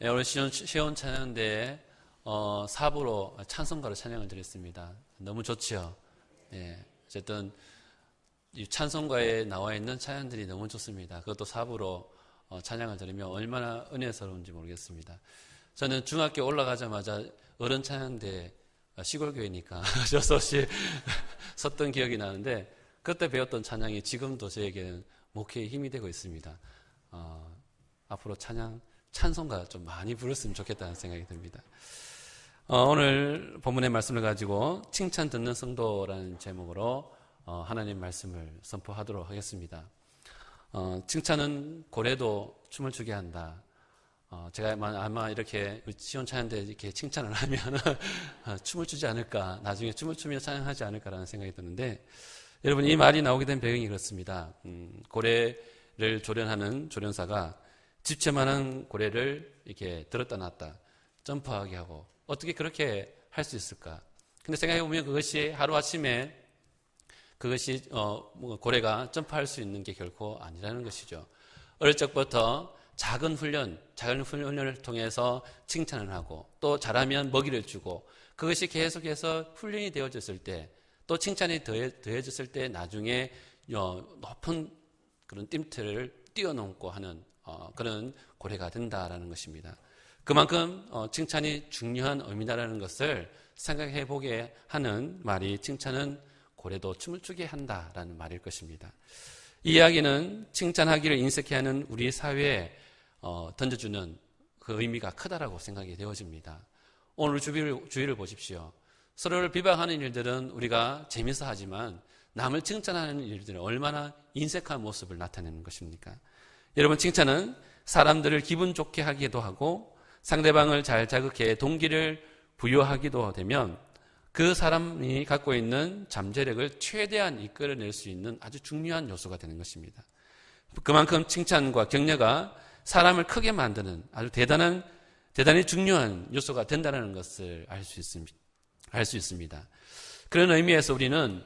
오늘 시온 찬양대에 사부로 찬송가로 찬양을 드렸습니다. 너무 좋죠. 예, 어쨌든 이 찬송가에 나와 있는 찬양들이 너무 좋습니다. 그것도 사부로 찬양을 드리면 얼마나 은혜스러운지 모르겠습니다. 저는 중학교 올라가자마자 어른 찬양대 시골교회니까 어쩔 수 없이 섰던 기억이 나는데 그때 배웠던 찬양이 지금도 저에게는 목회에 힘이 되고 있습니다. 앞으로 찬송가 좀 많이 부르었으면 좋겠다는 생각이 듭니다. 오늘 본문의 말씀을 가지고 칭찬 듣는 성도라는 제목으로 하나님 말씀을 선포하도록 하겠습니다. 칭찬은 고래도 춤을 추게 한다. 제가 아마 이렇게 시온 찬양대 이렇게 칭찬을 하면 춤을 추지 않을까, 나중에 춤을 추며 찬양하지 않을까라는 생각이 드는데, 여러분 이 말이 나오게 된 배경이 그렇습니다. 고래를 조련하는 조련사가 집채만한 고래를 이렇게 들었다 놨다 점프하게 하고 어떻게 그렇게 할 수 있을까? 근데 생각해보면 그것이 하루아침에 그것이 고래가 점프할 수 있는 게 결코 아니라는 것이죠. 어릴 적부터 작은 훈련을 통해서 칭찬을 하고 또 잘하면 먹이를 주고 그것이 계속해서 훈련이 되어졌을 때 또 칭찬이 더해졌을 때 나중에 높은 그런 뜀틀을 뛰어넘고 하는 그런 고래가 된다라는 것입니다. 그만큼 칭찬이 중요한 의미다라는 것을 생각해 보게 하는 말이 칭찬은 고래도 춤을 추게 한다라는 말일 것입니다. 이 이야기는 칭찬하기를 인색해하는 우리 사회에 던져주는 그 의미가 크다라고 생각이 되어집니다. 오늘 주위를 보십시오. 서로를 비방하는 일들은 우리가 재미있어 하지만 남을 칭찬하는 일들은 얼마나 인색한 모습을 나타내는 것입니까? 여러분, 칭찬은 사람들을 기분 좋게 하기도 하고 상대방을 잘 자극해 동기를 부여하기도 되면 그 사람이 갖고 있는 잠재력을 최대한 이끌어낼 수 있는 아주 중요한 요소가 되는 것입니다. 그만큼 칭찬과 격려가 사람을 크게 만드는 아주 대단히 중요한 요소가 된다는 것을 알 수 있습니다. 그런 의미에서 우리는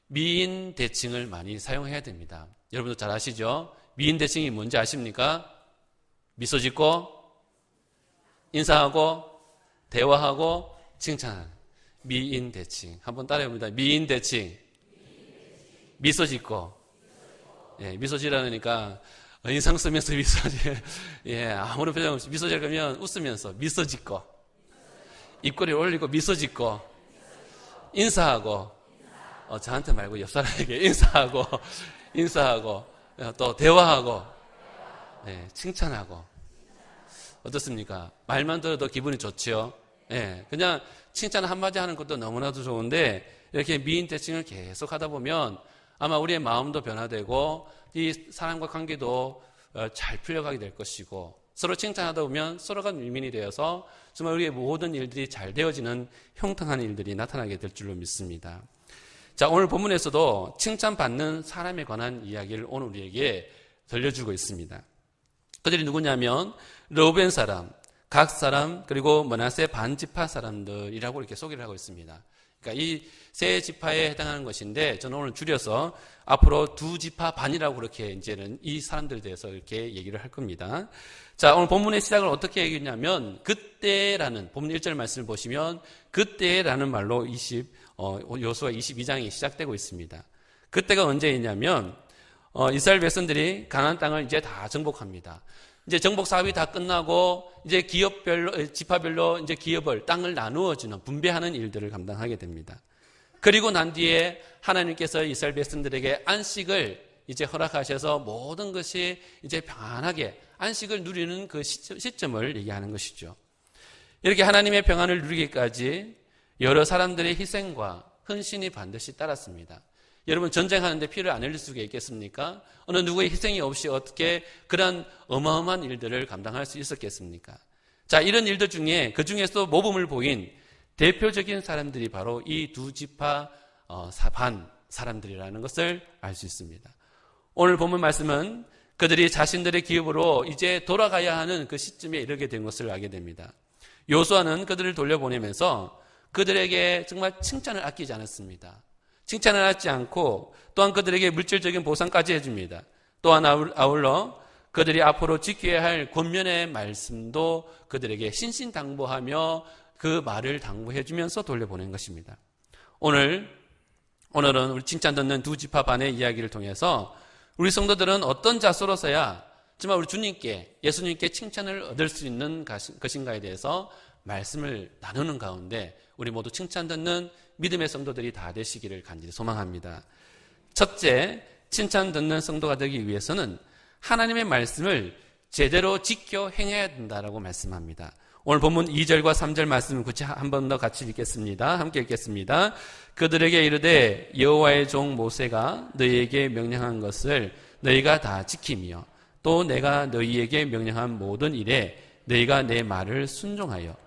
미인 대칭을 많이 사용해야 됩니다. 여러분도 잘 아시죠? 미인 대칭이 뭔지 아십니까? 미소 짓고 인사하고 대화하고 칭찬하는 미인 대칭. 한번 따라해봅니다. 미인 대칭. 미소 짓고. 예, 미소 지라니까 인상 쓰면서 미소 지. 예, 아무런 표정 없이 미소 지을 거면 웃으면서 미소 짓고. 입꼬리 올리고 미소 짓고. 인사하고. 저한테 말고 옆 사람에게 인사하고 또 대화하고. 예, 칭찬하고. 어떻습니까? 말만 들어도 기분이 좋지요. 예, 그냥 칭찬 한마디 하는 것도 너무나도 좋은데 이렇게 미인 대칭을 계속 하다 보면 아마 우리의 마음도 변화되고 이 사람과 관계도 잘 풀려가게 될 것이고 서로 칭찬하다 보면 서로가 윈윈이 되어서 정말 우리의 모든 일들이 잘 되어지는 형통한 일들이 나타나게 될 줄로 믿습니다. 자, 오늘 본문에서도 칭찬받는 사람에 관한 이야기를 오늘 우리에게 들려주고 있습니다. 그들이 누구냐면 르우벤 사람, 각 사람, 그리고 므낫세 반지파 사람들이라고 이렇게 소개를 하고 있습니다. 그러니까 이 세 지파에 해당하는 것인데 저는 오늘 줄여서 앞으로 두 지파 반이라고 그렇게 이제는 이 사람들에 대해서 이렇게 얘기를 할 겁니다. 자, 오늘 본문의 시작을 어떻게 얘기했냐면 그때라는 본문 1절 말씀을 보시면 그때라는 말로 여호수아 22장이 시작되고 있습니다. 그때가 언제였냐면 이스라엘 백성들이 가나안 땅을 이제 다 정복합니다. 이제 정복 사업이 다 끝나고 이제 지파별로 이제 기업을 땅을 나누어주는 분배하는 일들을 감당하게 됩니다. 그리고 난 뒤에 하나님께서 이스라엘 백성들에게 안식을 이제 허락하셔서 모든 것이 이제 평안하게 안식을 누리는 그 시점을 얘기하는 것이죠. 이렇게 하나님의 평안을 누리기까지 여러 사람들의 희생과 헌신이 반드시 따랐습니다. 여러분, 전쟁하는데 피를 안 흘릴 수가 있겠습니까? 어느 누구의 희생이 없이 어떻게 그런 어마어마한 일들을 감당할 수 있었겠습니까? 자, 이런 일들 중에 그 중에서 모범을 보인 대표적인 사람들이 바로 이 두 지파 반 사람들이라는 것을 알 수 있습니다. 오늘 본문 말씀은 그들이 자신들의 기업으로 이제 돌아가야 하는 그 시점에 이르게 된 것을 알게 됩니다. 여호수아는 그들을 돌려보내면서 그들에게 정말 칭찬을 아끼지 않았습니다. 칭찬을 하지 않고 또한 그들에게 물질적인 보상까지 해줍니다. 또한 아울러 그들이 앞으로 지켜야 할 권면의 말씀도 그들에게 신신당부하며 그 말을 당부해 주면서 돌려보낸 것입니다. 오늘은 우리 칭찬 듣는 두 지파 반의 이야기를 통해서 우리 성도들은 어떤 자세로서야 정말 우리 주님께, 예수님께 칭찬을 얻을 수 있는 것인가에 대해서 말씀을 나누는 가운데 우리 모두 칭찬 듣는 믿음의 성도들이 다 되시기를 간절히 소망합니다. 첫째, 칭찬 듣는 성도가 되기 위해서는 하나님의 말씀을 제대로 지켜 행해야 된다라고 말씀합니다. 오늘 본문 2절과 3절 말씀을 굳이 한 번 더 같이 읽겠습니다. 함께 읽겠습니다. 그들에게 이르되 여호와의 종 모세가 너희에게 명령한 것을 너희가 다 지키며 또 내가 너희에게 명령한 모든 일에 너희가 내 말을 순종하여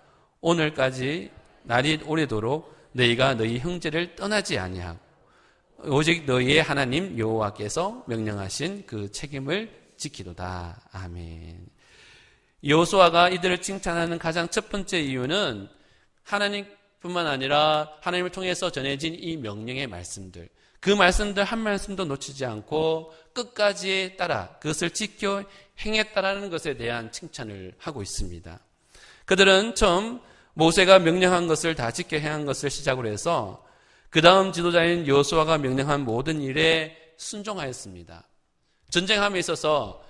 오늘까지 날이 오래도록 너희가 너희 형제를 떠나지 아니하고 오직 너희의 하나님 여호와께서 명령하신 그 책임을 지키도다. 아멘. 여호수아가 이들을 칭찬하는 가장 첫 번째 이유는 하나님뿐만 아니라 하나님을 통해서 전해진 이 명령의 말씀들, 그 말씀들 한 말씀도 놓치지 않고 끝까지 따라 그것을 지켜 행했다라는 것에 대한 칭찬을 하고 있습니다. 그들은 처음 모세가 명령한 것을 다 지켜 행한 것을 시작으로 해서 그 다음 지도자인 여호수아가 명령한 모든 일에 순종하였습니다. 전쟁함에 있어서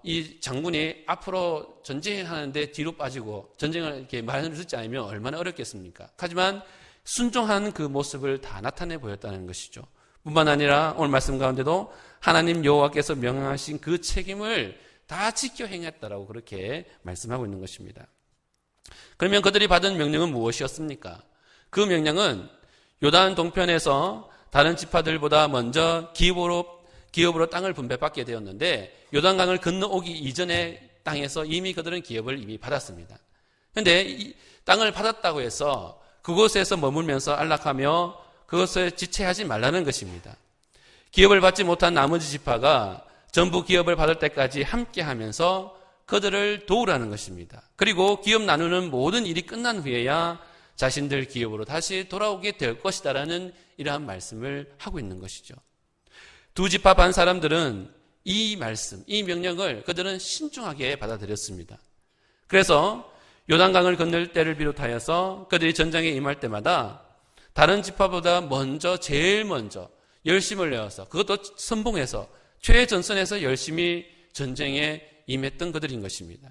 이 장군이 앞으로 전쟁하는데 뒤로 빠지고 전쟁을 이렇게 말을 듣지 않으면 얼마나 어렵겠습니까? 하지만 순종한 그 모습을 다 나타내 보였다는 것이죠. 뿐만 아니라 오늘 말씀 가운데도 하나님 여호와께서 명령하신 그 책임을 다 지켜 행했다라고 그렇게 말씀하고 있는 것입니다. 그러면 그들이 받은 명령은 무엇이었습니까? 그 명령은 요단 동편에서 다른 지파들보다 먼저 기업으로 땅을 분배받게 되었는데 요단강을 건너오기 이전의 땅에서 이미 그들은 기업을 이미 받았습니다. 그런데 이 땅을 받았다고 해서 그곳에서 머물면서 안락하며 그것을 지체하지 말라는 것입니다. 기업을 받지 못한 나머지 지파가 전부 기업을 받을 때까지 함께하면서 그들을 도우라는 것입니다. 그리고 기업 나누는 모든 일이 끝난 후에야 자신들 기업으로 다시 돌아오게 될 것이다라는 이러한 말씀을 하고 있는 것이죠. 두 지파 반 사람들은 이 말씀, 이 명령을 그들은 신중하게 받아들였습니다. 그래서 요단강을 건널 때를 비롯하여서 그들이 전쟁에 임할 때마다 다른 지파보다 제일 먼저 열심을 내어서 그것도 선봉해서 최전선에서 열심히 전쟁에 임했던 그들인 것입니다.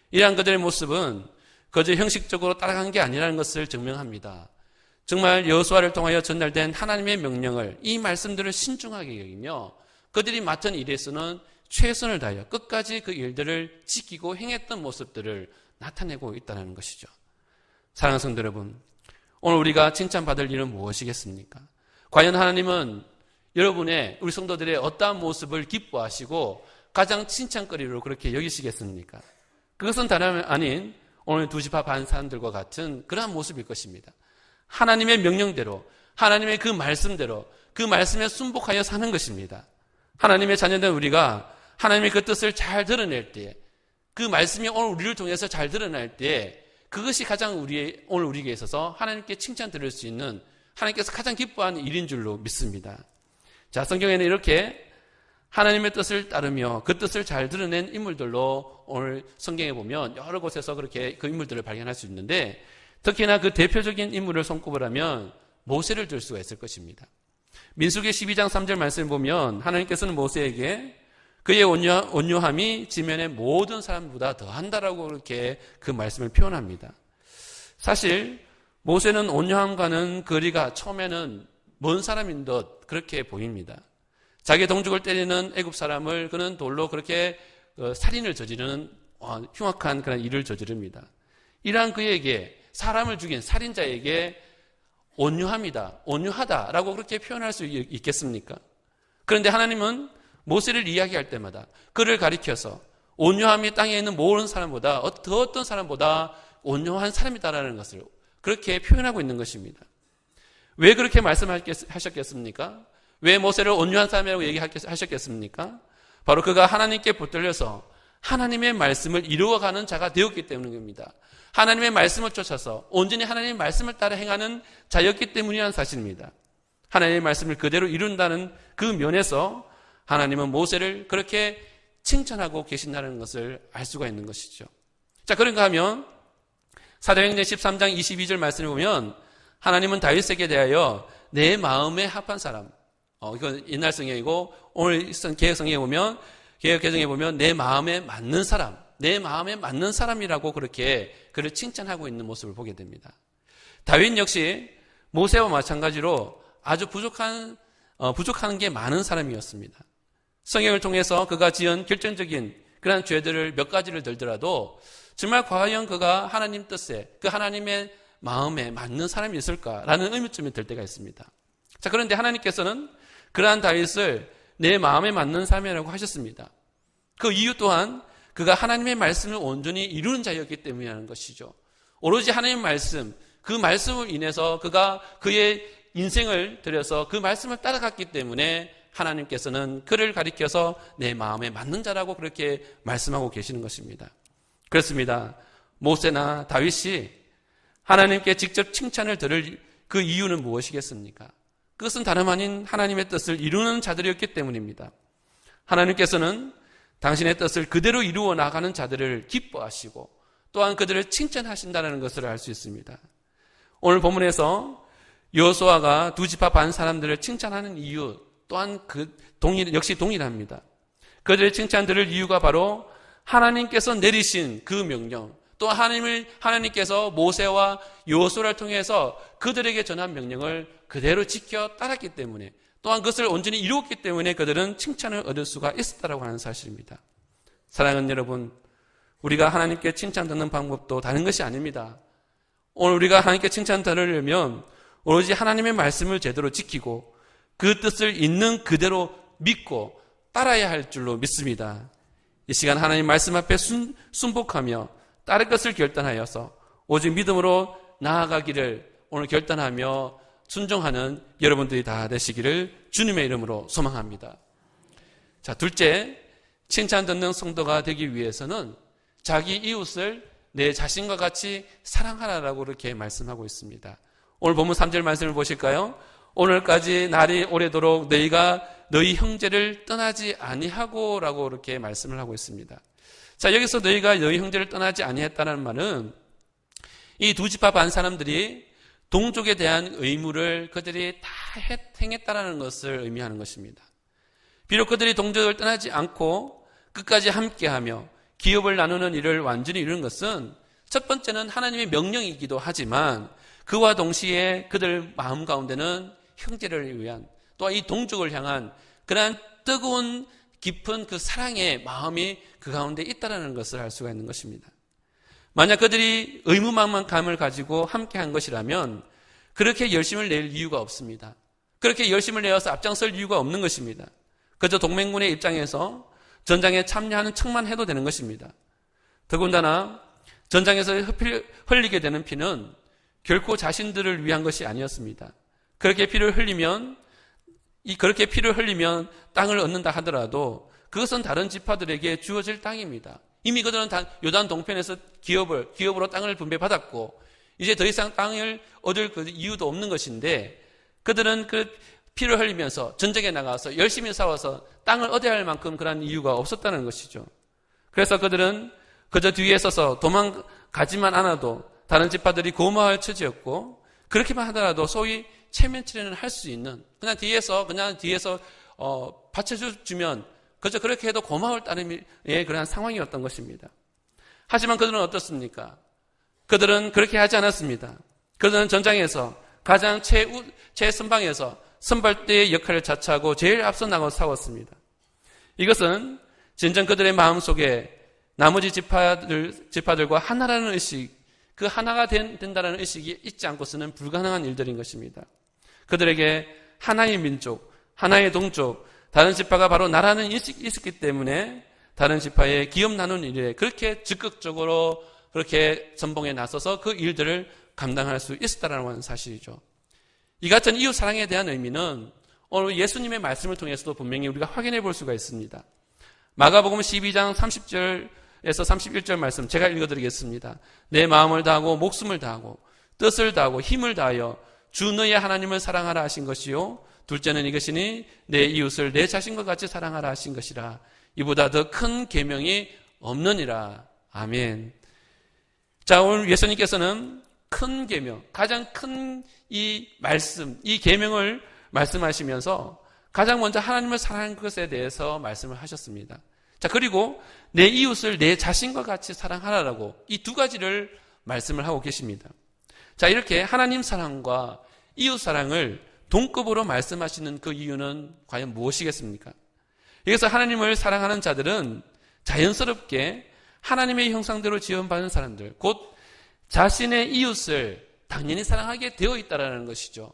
이러한 그들의 모습은 그저 형식적으로 따라간 게 아니라는 것을 증명합니다. 정말 여호수아를 통하여 전달된 하나님의 명령을, 이 말씀들을 신중하게 여기며 그들이 맡은 일에서는 최선을 다하여 끝까지 그 일들을 지키고 행했던 모습들을 나타내고 있다는 것이죠. 사랑하는 성도 여러분, 오늘 우리가 칭찬받을 일은 무엇이겠습니까? 과연 하나님은 우리 성도들의 어떠한 모습을 기뻐하시고 가장 칭찬거리로 그렇게 여기시겠습니까? 그것은 다름 아닌 오늘 두 지파 반 사람들과 같은 그러한 모습일 것입니다. 하나님의 명령대로, 하나님의 그 말씀대로, 그 말씀에 순복하여 사는 것입니다. 하나님의 자녀된 우리가 하나님의 그 뜻을 잘 드러낼 때, 그 말씀이 오늘 우리를 통해서 잘 드러날 때, 그것이 가장 오늘 우리에게 있어서 하나님께 칭찬 드릴 수 있는, 하나님께서 가장 기뻐하는 일인 줄로 믿습니다. 자, 성경에는 이렇게 하나님의 뜻을 따르며 그 뜻을 잘 드러낸 인물들로 오늘 성경에 보면 여러 곳에서 그렇게 그 인물들을 발견할 수 있는데, 특히나 그 대표적인 인물을 손꼽을 하면 모세를 들 수가 있을 것입니다. 민수기 12장 3절 말씀을 보면 하나님께서는 모세에게 그의 온유함이 지면의 모든 사람보다 더한다라고 그렇게 그 말씀을 표현합니다. 사실 모세는 온유함과는 거리가 처음에는 먼 사람인 듯 그렇게 보입니다. 자기 동족을 때리는 애굽 사람을 그는 돌로 그렇게 살인을 저지르는 흉악한 그런 일을 저지릅니다. 이러한 그에게, 사람을 죽인 살인자에게 온유하다라고 그렇게 표현할 수 있겠습니까? 그런데 하나님은 모세를 이야기할 때마다 그를 가리켜서 온유함이 땅에 있는 모든 사람보다, 어떤 사람보다 온유한 사람이다라는 것을 그렇게 표현하고 있는 것입니다. 왜 그렇게 말씀하셨겠습니까? 왜 모세를 온유한 사람이라고 얘기하셨겠습니까? 바로 그가 하나님께 붙들려서 하나님의 말씀을 이루어가는 자가 되었기 때문입니다. 하나님의 말씀을 쫓아서 온전히 하나님의 말씀을 따라 행하는 자였기 때문이라는 사실입니다. 하나님의 말씀을 그대로 이룬다는 그 면에서 하나님은 모세를 그렇게 칭찬하고 계신다는 것을 알 수가 있는 것이죠. 자, 그런가 하면 사도행전 13장 22절 말씀을 보면 하나님은 다윗에게 대하여 내 마음에 합한 사람, 이건 옛날 성경이고 오늘 개혁 성경에 보면 개혁 개정에 보면 내 마음에 맞는 사람, 내 마음에 맞는 사람이라고 그렇게 그를 칭찬하고 있는 모습을 보게 됩니다. 다윗 역시 모세와 마찬가지로 아주 부족한 게 많은 사람이었습니다. 성경을 통해서 그가 지은 결정적인 그런 죄들을 몇 가지를 들더라도 정말 과연 그가 하나님 뜻에 그 하나님의 마음에 맞는 사람이 있을까라는 의문점이 들 때가 있습니다. 자, 그런데 하나님께서는 그러한 다윗을 내 마음에 맞는 사람이라고 하셨습니다. 그 이유 또한 그가 하나님의 말씀을 온전히 이루는 자였기 때문이라는 것이죠. 오로지 하나님의 말씀, 그 말씀을 인해서 그가 그의 인생을 들여서 그 말씀을 따라갔기 때문에 하나님께서는 그를 가리켜서 내 마음에 맞는 자라고 그렇게 말씀하고 계시는 것입니다. 그렇습니다. 모세나 다윗이 하나님께 직접 칭찬을 들을 그 이유는 무엇이겠습니까? 그것은 다름 아닌 하나님의 뜻을 이루는 자들이었기 때문입니다. 하나님께서는 당신의 뜻을 그대로 이루어 나가는 자들을 기뻐하시고 또한 그들을 칭찬하신다는 것을 알 수 있습니다. 오늘 본문에서 여호수아가 두 지파 반 사람들을 칭찬하는 이유 또한 역시 동일합니다. 그들의 칭찬 들을 이유가 바로 하나님께서 내리신 그 명령, 또 하나님께서 모세와 여호수아를 통해서 그들에게 전한 명령을 그대로 지켜 따랐기 때문에 또한 그것을 온전히 이루었기 때문에 그들은 칭찬을 얻을 수가 있었다고 하는 사실입니다. 사랑하는 여러분, 우리가 하나님께 칭찬 듣는 방법도 다른 것이 아닙니다. 오늘 우리가 하나님께 칭찬 들으려면 오로지 하나님의 말씀을 제대로 지키고 그 뜻을 있는 그대로 믿고 따라야 할 줄로 믿습니다. 이 시간 하나님 말씀 앞에 순복하며 따를 것을 결단하여서 오직 믿음으로 나아가기를 오늘 결단하며 순종하는 여러분들이 다 되시기를 주님의 이름으로 소망합니다. 자, 둘째, 칭찬 듣는 성도가 되기 위해서는 자기 이웃을 내 자신과 같이 사랑하라라고 그렇게 말씀하고 있습니다. 오늘 본문 3절 말씀을 보실까요? 오늘까지 날이 오래도록 너희가 너희 형제를 떠나지 아니하고 라고 이렇게 말씀을 하고 있습니다. 자, 여기서 너희가 너희 형제를 떠나지 아니했다는 말은 이 두 지파 반 사람들이 동족에 대한 의무를 그들이 다 행했다는 것을 의미하는 것입니다. 비록 그들이 동족을 떠나지 않고 끝까지 함께하며 기업을 나누는 일을 완전히 이루는 것은 첫 번째는 하나님의 명령이기도 하지만 그와 동시에 그들 마음 가운데는 형제를 위한 또한 이 동족을 향한 그러한 뜨거운 깊은 그 사랑의 마음이 그 가운데 있다는 것을 알 수가 있는 것입니다. 만약 그들이 의무만감을 가지고 함께한 것이라면 그렇게 열심을 낼 이유가 없습니다. 그렇게 열심을 내어서 앞장설 이유가 없는 것입니다. 그저 동맹군의 입장에서 전장에 참여하는 척만 해도 되는 것입니다. 더군다나 전장에서 흘리게 되는 피는 결코 자신들을 위한 것이 아니었습니다. 그렇게 피를 흘리면 땅을 얻는다 하더라도 그것은 다른 지파들에게 주어질 땅입니다. 이미 그들은 요단 동편에서 기업으로 땅을 분배받았고 이제 더 이상 땅을 얻을 그 이유도 없는 것인데 그들은 그 피를 흘리면서 전쟁에 나가서 열심히 싸워서 땅을 얻어야 할 만큼 그런 이유가 없었다는 것이죠. 그래서 그들은 그저 뒤에 서서 도망가지만 않아도 다른 지파들이 고마워할 처지였고 그렇게만 하더라도 소위 체면 처리는 할 수 있는 그냥 뒤에서 받쳐주면 그저 그렇게 해도 고마울 따름의 그런 상황이었던 것입니다. 하지만 그들은 어떻습니까? 그들은 그렇게 하지 않았습니다. 그들은 전장에서 가장 최선방에서 선발대의 역할을 자처하고 제일 앞서 나가서 싸웠습니다. 이것은 진정 그들의 마음속에 나머지 지파들과 하나라는 의식, 그 하나가 된다는 의식이 있지 않고서는 불가능한 일들인 것입니다. 그들에게 하나의 민족, 하나의 동족, 다른 지파가 바로 나라는 인식이 있었기 때문에 다른 지파의 기업 나누는 일에 그렇게 적극적으로 그렇게 선봉에 나서서 그 일들을 감당할 수 있었다는 사실이죠. 이 같은 이웃 사랑에 대한 의미는 오늘 예수님의 말씀을 통해서도 분명히 우리가 확인해 볼 수가 있습니다. 마가복음 12장 30절에서 31절 말씀 제가 읽어드리겠습니다. 내 마음을 다하고 목숨을 다하고 뜻을 다하고 힘을 다하여 주 너의 하나님을 사랑하라 하신 것이요 둘째는 이것이니 내 이웃을 내 자신과 같이 사랑하라 하신 것이라. 이보다 더 큰 계명이 없느니라. 아멘. 자, 오늘 예수님께서는 큰 계명, 가장 큰 이 말씀, 이 계명을 말씀하시면서 가장 먼저 하나님을 사랑하는 것에 대해서 말씀을 하셨습니다. 자, 그리고 내 이웃을 내 자신과 같이 사랑하라라고 이 두 가지를 말씀을 하고 계십니다. 자, 이렇게 하나님 사랑과 이웃 사랑을 동급으로 말씀하시는 그 이유는 과연 무엇이겠습니까? 여기서 하나님을 사랑하는 자들은 자연스럽게 하나님의 형상대로 지원받은 사람들, 곧 자신의 이웃을 당연히 사랑하게 되어 있다는 것이죠.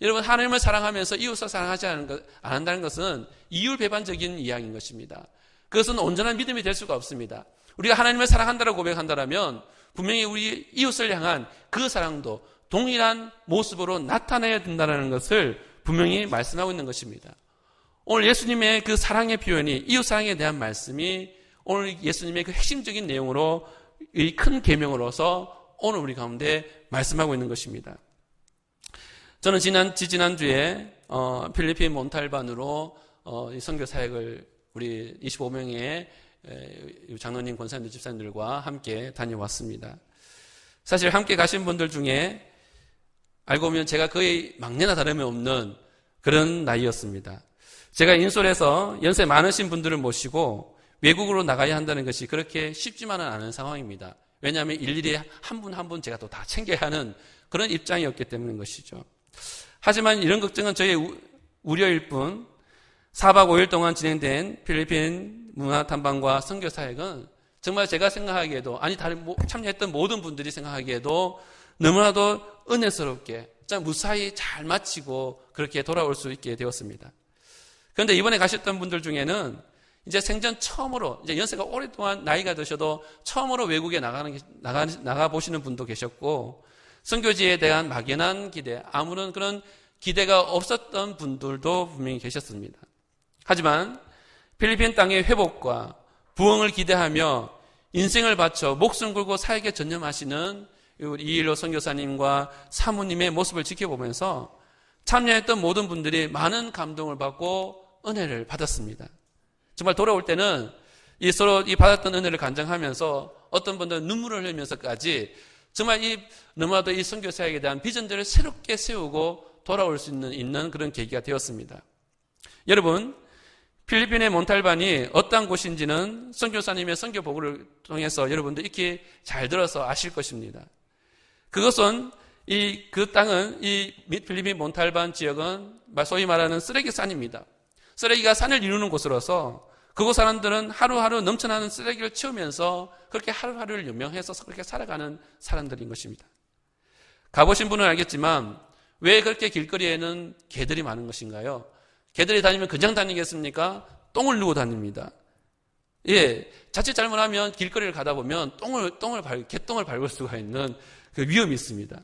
여러분, 하나님을 사랑하면서 이웃을 사랑하지 안 한다는 것은 이율배반적인 이야기인 것입니다. 그것은 온전한 믿음이 될 수가 없습니다. 우리가 하나님을 사랑한다고 고백한다면 분명히 우리 이웃을 향한 그 사랑도 동일한 모습으로 나타내야 된다는 것을 분명히 말씀하고 있는 것입니다. 오늘 예수님의 그 사랑의 표현이, 이웃 사랑에 대한 말씀이 오늘 예수님의 그 핵심적인 내용으로 이 큰 계명으로서 오늘 우리 가운데 말씀하고 있는 것입니다. 저는 지난주에 필리핀 몬탈반으로 이 선교 사역을 우리 25명의 장로님, 권사님들, 집사님들과 함께 다녀왔습니다. 사실 함께 가신 분들 중에 알고 보면 제가 거의 막내나 다름이 없는 그런 나이였습니다. 제가 인솔에서 연세 많으신 분들을 모시고 외국으로 나가야 한다는 것이 그렇게 쉽지만은 않은 상황입니다. 왜냐하면 일일이 한 분 한 분 제가 또 다 챙겨야 하는 그런 입장이었기 때문인 것이죠. 하지만 이런 걱정은 저의 우려일 뿐 4박 5일 동안 진행된 필리핀 문화탐방과 선교사역은 정말 제가 생각하기에도, 아니 다른 참여했던 모든 분들이 생각하기에도 너무나도 은혜스럽게 무사히 잘 마치고 그렇게 돌아올 수 있게 되었습니다. 그런데 이번에 가셨던 분들 중에는 이제 생전 처음으로, 이제 연세가 오랫동안 나이가 드셔도 처음으로 외국에 나가 보시는 분도 계셨고, 선교지에 대한 막연한 기대, 아무런 그런 기대가 없었던 분들도 분명히 계셨습니다. 하지만 필리핀 땅의 회복과 부흥을 기대하며 인생을 바쳐 목숨 걸고 사역에 전념하시는 우리 이일로 선교사님과 사모님의 모습을 지켜보면서 참여했던 모든 분들이 많은 감동을 받고 은혜를 받았습니다. 정말 돌아올 때는 서로 받았던 은혜를 간증하면서 어떤 분들은 눈물을 흘리면서까지 정말 너무나도 이 선교 사역에 대한 비전들을 새롭게 세우고 돌아올 수 있는 그런 계기가 되었습니다. 여러분, 필리핀의 몬탈반이 어떠한 곳인지는 선교사님의 선교 보고를 통해서 여러분들 익히 잘 들어서 아실 것입니다. 그것은 그 땅은 이 필리핀 몬탈반 지역은 소위 말하는 쓰레기산입니다. 쓰레기가 산을 이루는 곳으로서 그곳 사람들은 하루하루 넘쳐나는 쓰레기를 치우면서 그렇게 하루하루를 유명해서 그렇게 살아가는 사람들인 것입니다. 가보신 분은 알겠지만 왜 그렇게 길거리에는 개들이 많은 것인가요? 개들이 다니면 그냥 다니겠습니까? 똥을 누고 다닙니다. 예, 자칫 잘못하면 길거리를 가다 보면 개똥을 밟을 수가 있는 그 위험이 있습니다.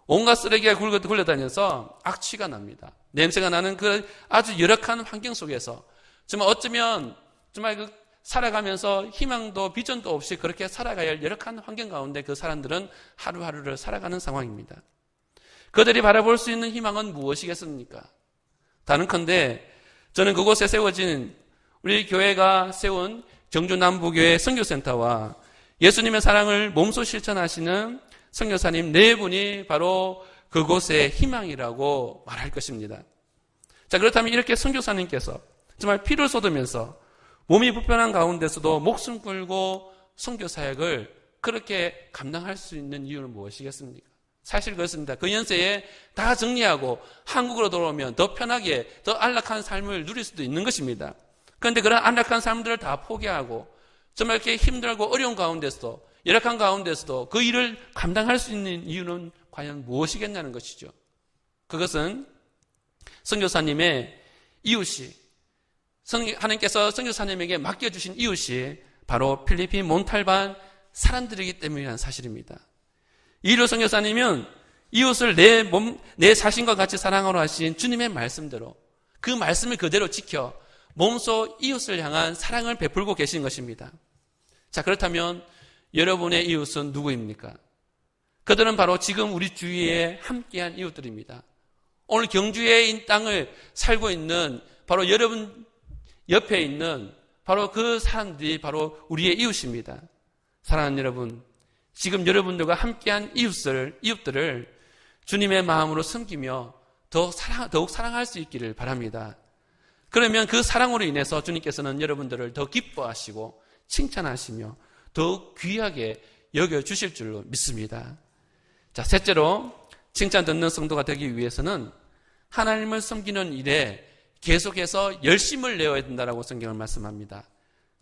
온갖 쓰레기가 굴러다녀서 악취가 납니다. 냄새가 나는 그 아주 열악한 환경 속에서 정말 어쩌면 정말 살아가면서 희망도 비전도 없이 그렇게 살아가야 할 열악한 환경 가운데 그 사람들은 하루하루를 살아가는 상황입니다. 그들이 바라볼 수 있는 희망은 무엇이겠습니까? 다른컨대 저는 그곳에 세워진 우리 교회가 세운 경주남부교회 선교센터와 예수님의 사랑을 몸소 실천하시는 선교사님 네 분이 바로 그곳의 희망이라고 말할 것입니다. 자, 그렇다면 이렇게 선교사님께서 정말 피를 쏟으면서 몸이 불편한 가운데서도 목숨 걸고 선교사역을 그렇게 감당할 수 있는 이유는 무엇이겠습니까? 사실 그렇습니다. 그 연세에 다 정리하고 한국으로 돌아오면 더 편하게 더 안락한 삶을 누릴 수도 있는 것입니다. 그런데 그런 안락한 삶들을 다 포기하고 정말 이렇게 힘들고 어려운 가운데서도 열악한 가운데서도 그 일을 감당할 수 있는 이유는 과연 무엇이겠냐는 것이죠. 그것은 선교사님의 이웃이, 하나님께서 선교사님에게 맡겨주신 이웃이 바로 필리핀 몬탈반 사람들이기 때문이라는 사실입니다. 이일로 선교사님은 이웃을 내 자신과 같이 사랑하러 하신 주님의 말씀대로 그 말씀을 그대로 지켜 몸소 이웃을 향한 사랑을 베풀고 계신 것입니다. 자, 그렇다면 여러분의 이웃은 누구입니까? 그들은 바로 지금 우리 주위에 함께한 이웃들입니다. 오늘 경주에 이 땅을 살고 있는 바로 여러분 옆에 있는 바로 그 사람들이 바로 우리의 이웃입니다. 사랑하는 여러분, 지금 여러분들과 함께한 이웃들을 주님의 마음으로 섬기며 더욱 사랑할 수 있기를 바랍니다. 그러면 그 사랑으로 인해서 주님께서는 여러분들을 더 기뻐하시고 칭찬하시며 더욱 귀하게 여겨주실 줄로 믿습니다. 자, 셋째로 칭찬 듣는 성도가 되기 위해서는 하나님을 섬기는 일에 계속해서 열심을 내어야 된다라고 성경을 말씀합니다.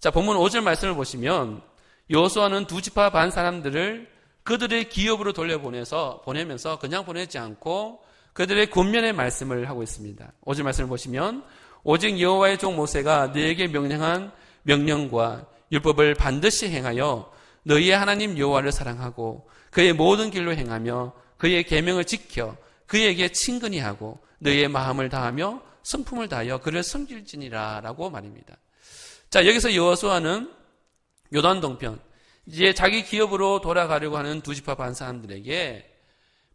자, 본문 5절 말씀을 보시면 여호수아는 두 지파 반 사람들을 그들의 기업으로 보내면서 그냥 보내지 않고 그들의 권면의 말씀을 하고 있습니다. 5절 말씀을 보시면 오직 여호와의 종 모세가 너에게 명령한 명령과 율법을 반드시 행하여 너희의 하나님 여호와를 사랑하고 그의 모든 길로 행하며 그의 계명을 지켜 그에게 친근히 하고 너희의 마음을 다하며 성품을 다하여 그를 섬길지니라 라고 말입니다. 자, 여기서 여호수아는 요단 동편, 이제 자기 기업으로 돌아가려고 하는 두 지파 반 사람들에게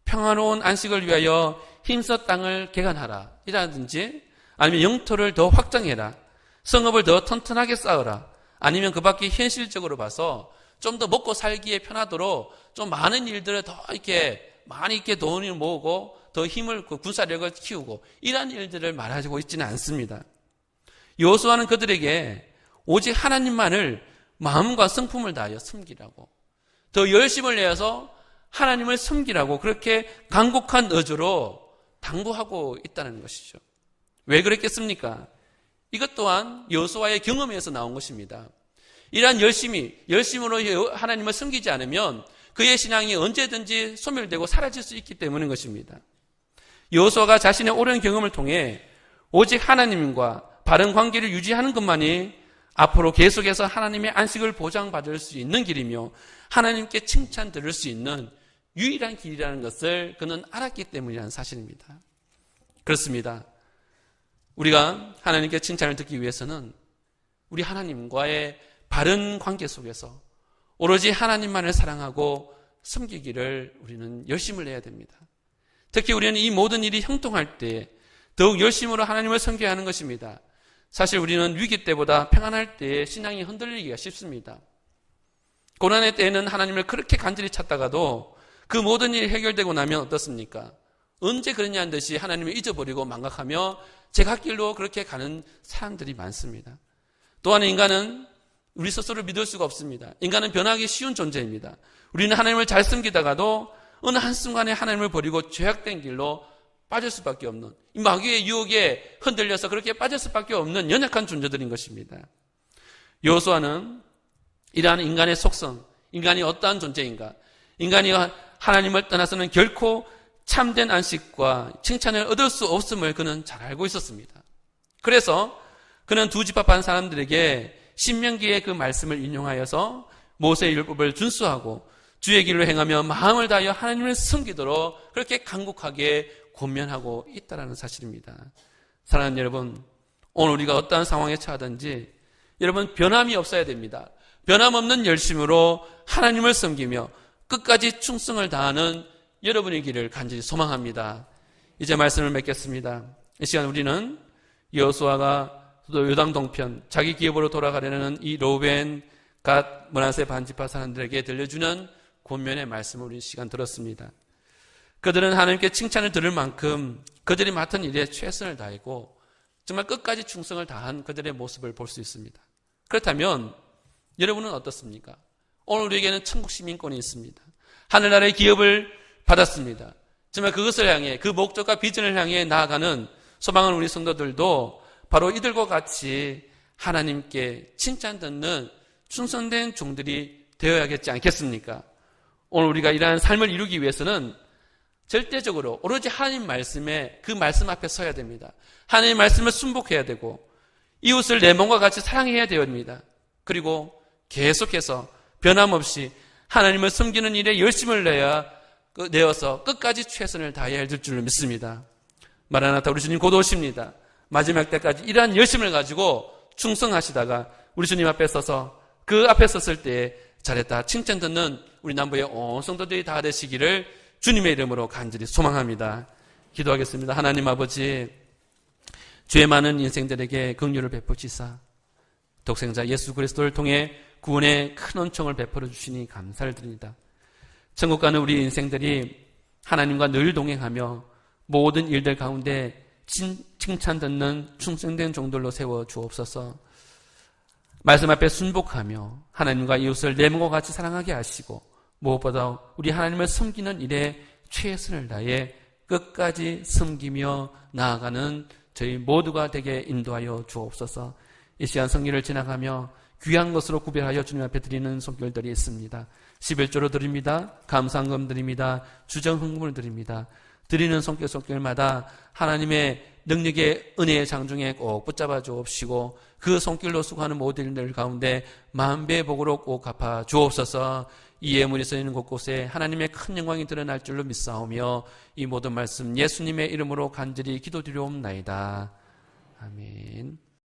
평화로운 안식을 위하여 힘써 땅을 개간하라 이라든지, 아니면 영토를 더 확장해라, 성읍을 더 튼튼하게 쌓으라, 아니면 그 밖에 현실적으로 봐서 좀 더 먹고 살기에 편하도록 좀 많은 일들을 더 많이 있게 돈을 모으고 더 힘을, 군사력을 키우고 이런 일들을 말하고 있지는 않습니다. 여호수아는 그들에게 오직 하나님만을 마음과 성품을 다하여 섬기라고, 더 열심을 내어서 하나님을 섬기라고 그렇게 간곡한 어조로 당부하고 있다는 것이죠. 왜 그랬겠습니까? 이것 또한 여호수아의 경험에서 나온 것입니다. 이러한 열심으로 하나님을 섬기지 않으면 그의 신앙이 언제든지 소멸되고 사라질 수 있기 때문인 것입니다. 여호수아가 자신의 오랜 경험을 통해 오직 하나님과 바른 관계를 유지하는 것만이 앞으로 계속해서 하나님의 안식을 보장받을 수 있는 길이며 하나님께 칭찬 들을 수 있는 유일한 길이라는 것을 그는 알았기 때문이라는 사실입니다. 그렇습니다. 우리가 하나님께 칭찬을 듣기 위해서는 우리 하나님과의 바른 관계 속에서 오로지 하나님만을 사랑하고 섬기기를 우리는 열심을 내야 됩니다. 특히 우리는 이 모든 일이 형통할 때 더욱 열심으로 하나님을 섬겨야 하는 것입니다. 사실 우리는 위기 때보다 평안할 때에 신앙이 흔들리기가 쉽습니다. 고난의 때에는 하나님을 그렇게 간절히 찾다가도 그 모든 일이 해결되고 나면 어떻습니까? 언제 그랬냐는 듯이 하나님을 잊어버리고 망각하며 제 갈 길로 그렇게 가는 사람들이 많습니다. 또한 인간은 우리 스스로 믿을 수가 없습니다. 인간은 변하기 쉬운 존재입니다. 우리는 하나님을 잘 섬기다가도 어느 한순간에 하나님을 버리고 죄악된 길로 빠질 수밖에 없는, 이 마귀의 유혹에 흔들려서 그렇게 빠질 수밖에 없는 연약한 존재들인 것입니다. 여호수아는 이러한 인간의 속성, 인간이 어떠한 존재인가, 인간이 하나님을 떠나서는 결코 참된 안식과 칭찬을 얻을 수 없음을 그는 잘 알고 있었습니다. 그래서 그는 두 지파 반 사람들에게 신명기의 그 말씀을 인용하여서 모세의 율법을 준수하고 주의 길로 행하며 마음을 다하여 하나님을 섬기도록 그렇게 간곡하게 권면하고 있다는 사실입니다. 사랑하는 여러분, 오늘 우리가 어떠한 상황에 처하든지 여러분 변함이 없어야 됩니다. 변함없는 열심으로 하나님을 섬기며 끝까지 충성을 다하는 여러분의 길을 간절히 소망합니다. 이제 말씀을 맺겠습니다. 이 시간 우리는 여호수아가 또 요단 동편 자기 기업으로 돌아가려는 이 로벤, 갓, 므낫세 반지파 사람들에게 들려주는 권면의 말씀을 우리 시간 들었습니다. 그들은 하나님께 칭찬을 들을 만큼 그들이 맡은 일에 최선을 다하고 정말 끝까지 충성을 다한 그들의 모습을 볼 수 있습니다. 그렇다면 여러분은 어떻습니까? 오늘 우리에게는 천국 시민권이 있습니다. 하늘나라의 기업을 받았습니다. 정말 그것을 향해, 그 목적과 비전을 향해 나아가는 소망하는 우리 성도들도 바로 이들과 같이 하나님께 칭찬 듣는 충성된 종들이 되어야겠지 않겠습니까? 오늘 우리가 이러한 삶을 이루기 위해서는 절대적으로 오로지 하나님 말씀에, 그 말씀 앞에 서야 됩니다. 하나님 말씀을 순복해야 되고 이웃을 내 몸과 같이 사랑해야 됩니다. 그리고 계속해서 변함없이 하나님을 섬기는 일에 열심을 내어서 끝까지 최선을 다해야 할 줄 믿습니다. 마라나타, 우리 주님 곧 오십니다. 마지막 때까지 이러한 열심을 가지고 충성하시다가 우리 주님 앞에 서서 그 앞에 섰을 때에 잘했다 칭찬 듣는 우리 남부의 온 성도들이 다 되시기를 주님의 이름으로 간절히 소망합니다. 기도하겠습니다. 하나님 아버지, 죄 많은 인생들에게 긍휼을 베푸시사 독생자 예수 그리스도를 통해 구원의 큰 은총을 베풀어 주시니 감사를 드립니다. 천국 가는 우리 인생들이 하나님과 늘 동행하며 모든 일들 가운데 칭찬 듣는 충성된 종들로 세워 주옵소서. 말씀 앞에 순복하며 하나님과 이웃을 내 몸과 같이 사랑하게 하시고 무엇보다 우리 하나님을 섬기는 일에 최선을 다해 끝까지 섬기며 나아가는 저희 모두가 되게 인도하여 주옵소서. 이 시간 성기를 지나가며 귀한 것으로 구별하여 주님 앞에 드리는 손길들이 있습니다. 11조로 드립니다. 감사한금 드립니다. 주정헌금을 드립니다. 드리는 손길마다 하나님의 능력의 은혜의 장중에 꼭 붙잡아 주옵시고 그 손길로 수고하는 모든 일들 가운데 만배의 복으로 꼭 갚아 주옵소서. 이 예물이 쓰이는 곳곳에 하나님의 큰 영광이 드러날 줄로 믿사오며 이 모든 말씀 예수님의 이름으로 간절히 기도드리옵나이다. 아멘.